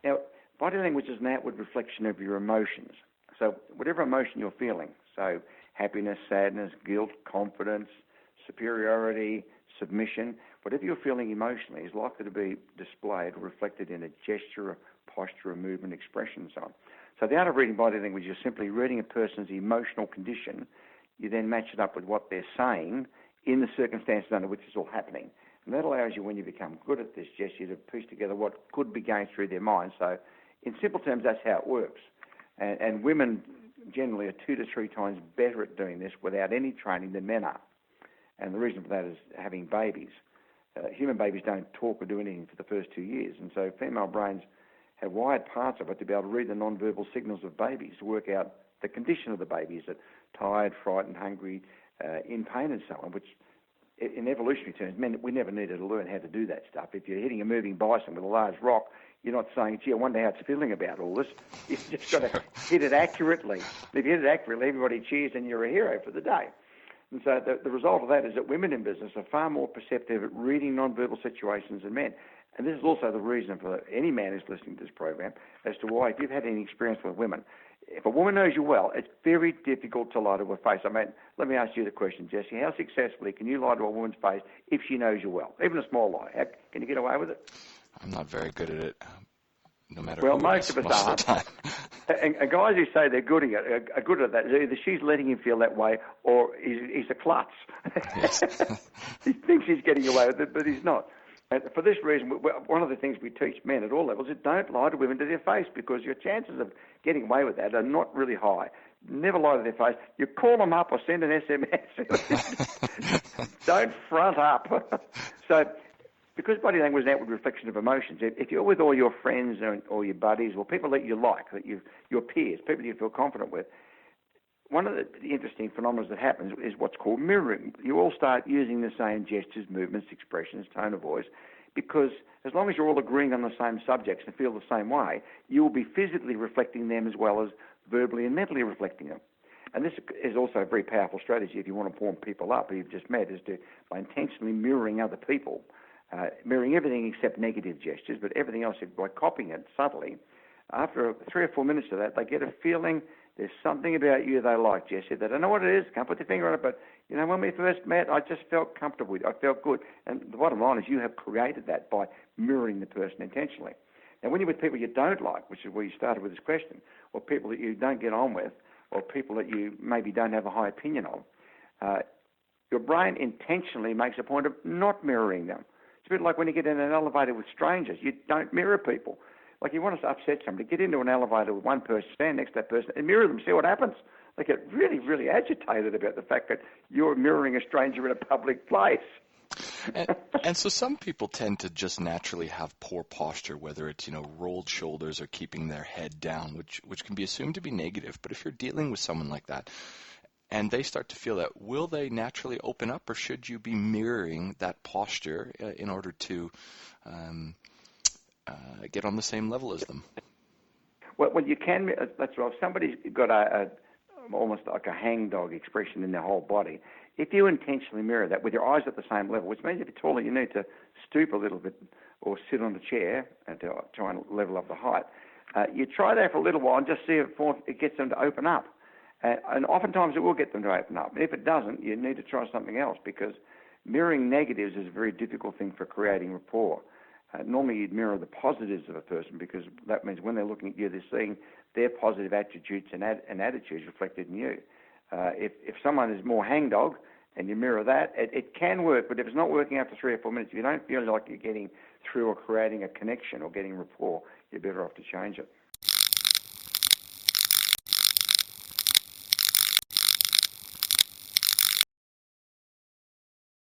Now, body language is an outward reflection of your emotions. So whatever emotion you're feeling, so happiness, sadness, guilt, confidence, superiority, submission, whatever you're feeling emotionally is likely to be displayed or reflected in a gesture, a posture, a movement, expression, and so on. So the art of reading body language is simply reading a person's emotional condition. You then match it up with what they're saying in the circumstances under which it's all happening. And that allows you, when you become good at this, Jesse, to piece together what could be going through their mind. So in simple terms, that's how it works. And women generally are 2 to 3 times better at doing this without any training than men are. And the reason for that is having babies. Human babies don't talk or do anything for the first 2 years. And so female brains have wired parts of it to be able to read the non-verbal signals of babies, to work out the condition of the baby. Is it tired, frightened, hungry, in pain, and so on, which in evolutionary terms, men, we never needed to learn how to do that stuff. If you're hitting a moving bison with a large rock, you're not saying, gee, I wonder how it's feeling about all this. You've just got to hit it accurately. If you hit it accurately, everybody cheers and you're a hero for the day. And so the result of that is that women in business are far more perceptive at reading nonverbal situations than men. And this is also the reason for any man who's listening to this program as to why, if you've had any experience with women, if a woman knows you well, it's very difficult to lie to her face. I mean, let me ask you the question, Jesse. How successfully can you lie to a woman's face if she knows you well? Even a small lie. Can you get away with it? I'm not very good at it, no matter well, who most it is, of us most aren't. of the time. And guys who say they're good at that, either she's letting him feel that way or he's a klutz. Yes. He thinks he's getting away with it, but he's not. And for this reason, one of the things we teach men at all levels is don't lie to women to their face, because your chances of getting away with that are not really high. Never lie to their face. You call them up or send an SMS. Don't front up. So, because body language is an outward reflection of emotions, if you're with all your friends or your buddies or people that you like, your peers, people you feel confident with, one of the interesting phenomena that happens is what's called mirroring. You all start using the same gestures, movements, expressions, tone of voice, because as long as you're all agreeing on the same subjects and feel the same way, you will be physically reflecting them as well as verbally and mentally reflecting them. And this is also a very powerful strategy if you want to warm people up, who you've just met, is to, by intentionally mirroring other people, mirroring everything except negative gestures, but everything else by copying it subtly. After 3 or 4 minutes of that, they get a feeling there's something about you they like, Jesse. They don't know what it is, can't put their finger on it, but, you know, when we first met, I just felt comfortable with you. I felt good. And the bottom line is you have created that by mirroring the person intentionally. Now, when you're with people you don't like, which is where you started with this question, or people that you don't get on with, or people that you maybe don't have a high opinion of, your brain intentionally makes a point of not mirroring them. It's a bit like when you get in an elevator with strangers. You don't mirror people. Like, you want to upset somebody, get into an elevator with one person, stand next to that person, and mirror them, see what happens. They get really, really agitated about the fact that you're mirroring a stranger in a public place. And so some people tend to just naturally have poor posture, whether it's, rolled shoulders or keeping their head down, which can be assumed to be negative. But if you're dealing with someone like that, and they start to feel that, will they naturally open up, or should you be mirroring that posture in order to get on the same level as them? Well, you can. That's right. If somebody's got almost like a hangdog expression in their whole body, if you intentionally mirror that with your eyes at the same level, which means if you're taller, you need to stoop a little bit or sit on a chair to try and level up the height. You try that for a little while and just see if it gets them to open up. And oftentimes it will get them to open up. If it doesn't, you need to try something else, because mirroring negatives is a very difficult thing for creating rapport. Normally you'd mirror the positives of a person, because that means when they're looking at you, they're seeing their positive attributes and attitudes reflected in you. If someone is more hangdog and you mirror that, it can work, but if it's not working after 3 or 4 minutes, if you don't feel like you're getting through or creating a connection or getting rapport, you're better off to change it.